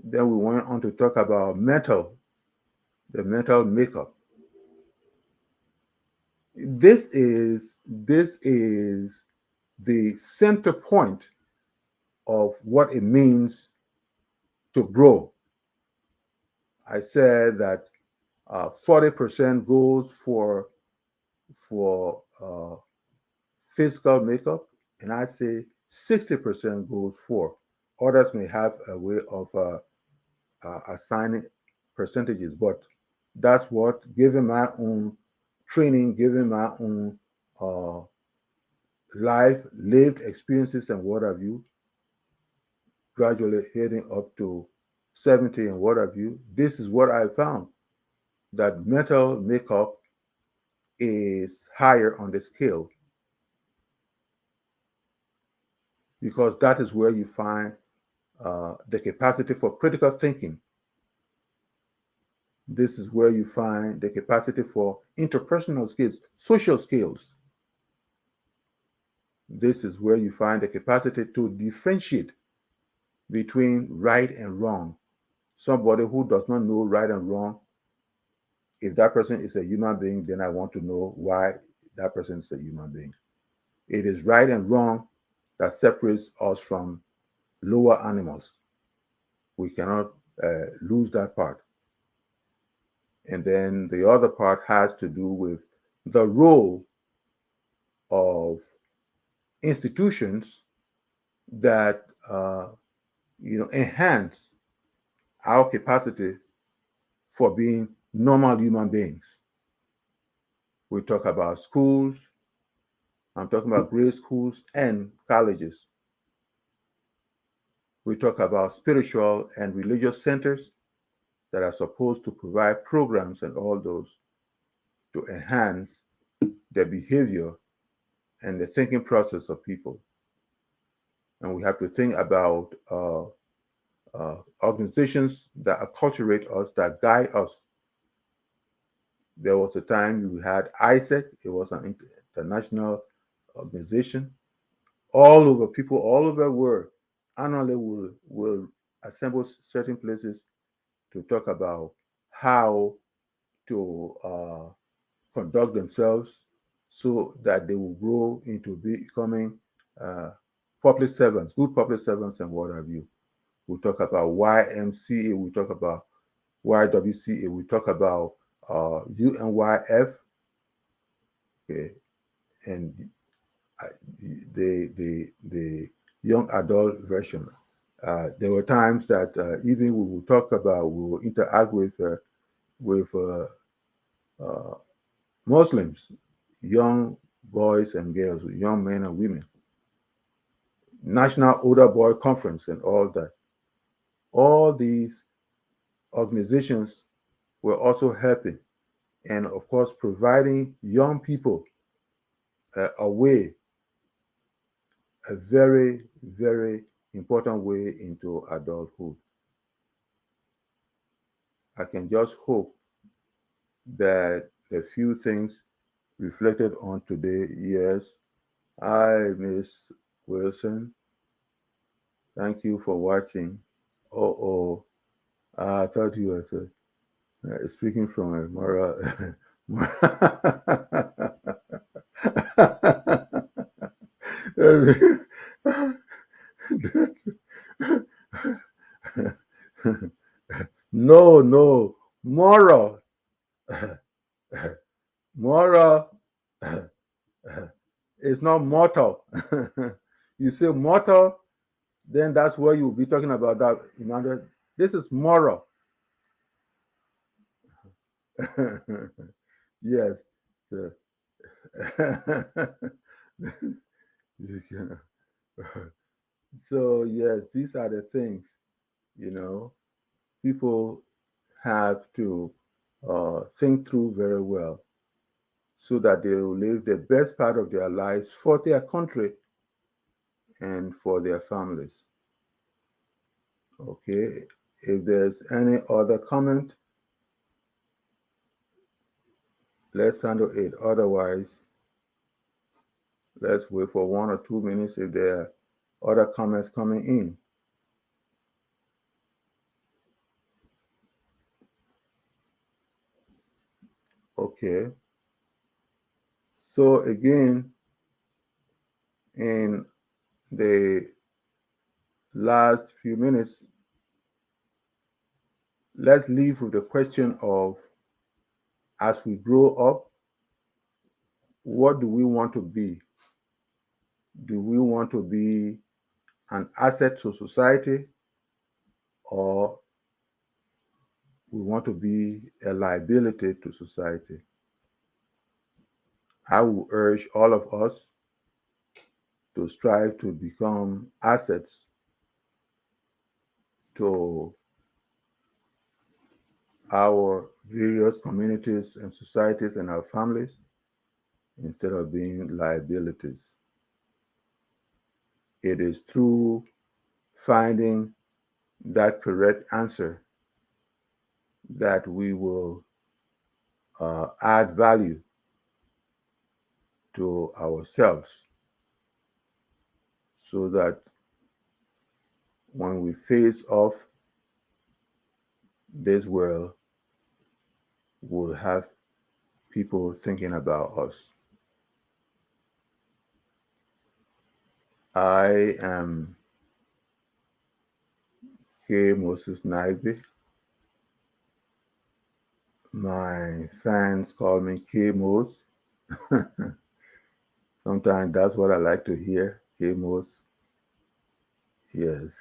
Then we went on to talk about the mental makeup. This is the center point of what it means to grow. I said that 40% goes for physical makeup, and I say 60% goes for. Others may have a way of assigning percentages, but that's what, given my own training, given my own uh, life, lived experiences, and what have you, gradually heading up to 70 and what have you, this is what I found, that mental makeup is higher on the scale because that is where you find the capacity for critical thinking. This is where you find the capacity for interpersonal skills, social skills. This is where you find the capacity to differentiate between right and wrong. Somebody who does not know right and wrong, if that person is a human being, then I want to know why that person is a human being. It is right and wrong that separates us from lower animals. We cannot lose that part. And then the other part has to do with the role of institutions that enhance our capacity for being normal human beings. We talk about schools. I'm talking about grade schools and colleges. We talk about spiritual and religious centers that are supposed to provide programs and all those to enhance the behavior and the thinking process of people. And we have to think about organizations that acculturate us, that guide us. There was a time you had ISEC, it was an international organization. All over, people all over the world annually will assemble certain places to talk about how to conduct themselves so that they will grow into becoming uh, public servants, good public servants, and what have you. We talk about YMCA, we talk about YWCA, we talk about UNYF, okay, and the young adult version. There were times that even we will talk about, we will interact with uh, Muslims, young boys and girls, young men and women, National Older Boy Conference, and all that. All these organizations were also helping, and of course, providing young people a way, a very, very important way into adulthood. I can just hope that the few things reflected on today, yes, I, Miss Wilson, thank you for watching. Oh, I thought you were speaking from a moral. No, no, moral, moral is not mortal. You say mortal, then that's where you'll be talking about that. This is moral. Yes. So, so yes, these are the things, you know, people have to think through very well so that they will live the best part of their lives for their country and for their families. Okay, if there's any other comment, let's handle it. Otherwise, let's wait for 1 or 2 minutes if there are other comments coming in. Okay, so again, in the last few minutes, let's leave with the question of, as we grow up, what do we want to be? Do we want to be an asset to society, or we want to be a liability to society? I will urge all of us to strive to become assets to our various communities and societies and our families instead of being liabilities. It is through finding that correct answer that we will add value to ourselves so that when we face off this world, we'll have people thinking about us. I am K. Moses Nagbe. My fans call me K. Mos. Sometimes that's what I like to hear, K. Mos. Yes.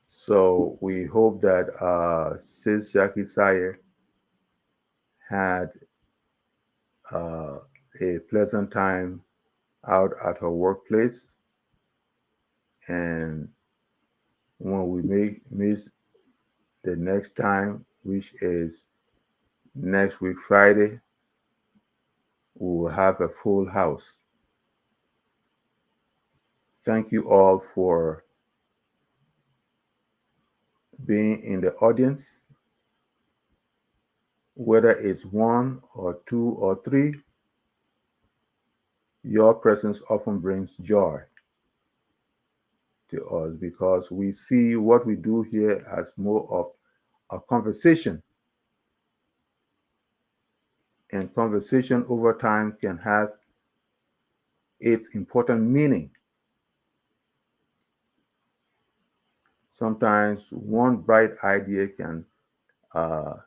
So we hope that Sis Jackie Sayegh had uh, a pleasant time out at her workplace. And when we meet the next time, which is next week, Friday, we will have a full house. Thank you all for being in the audience. Whether it's one or two or three, your presence often brings joy to us because we see what we do here as more of a conversation. And conversation over time can have its important meaning. Sometimes one bright idea can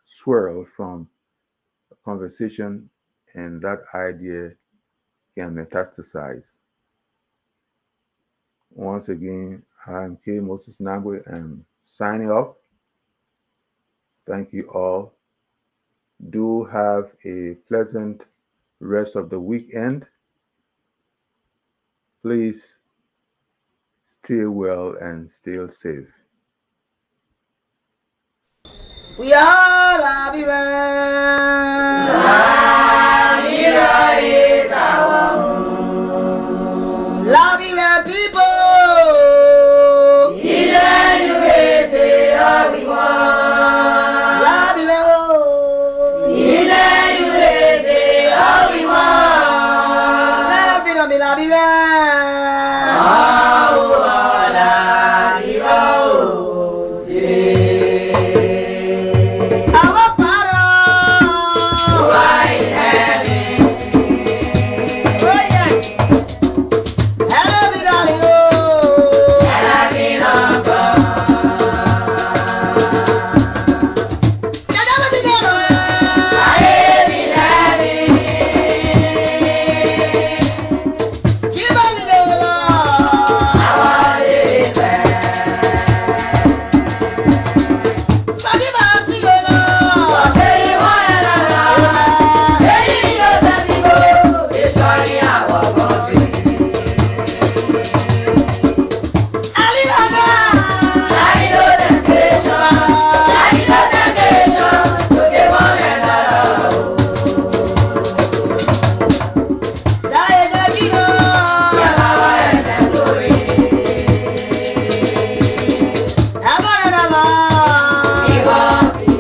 swirl from a conversation, and that idea can metastasize. Once again, I'm K. Moses Nagbe and signing off. Thank you all. Do have a pleasant rest of the weekend. Please stay well and stay safe. We all have been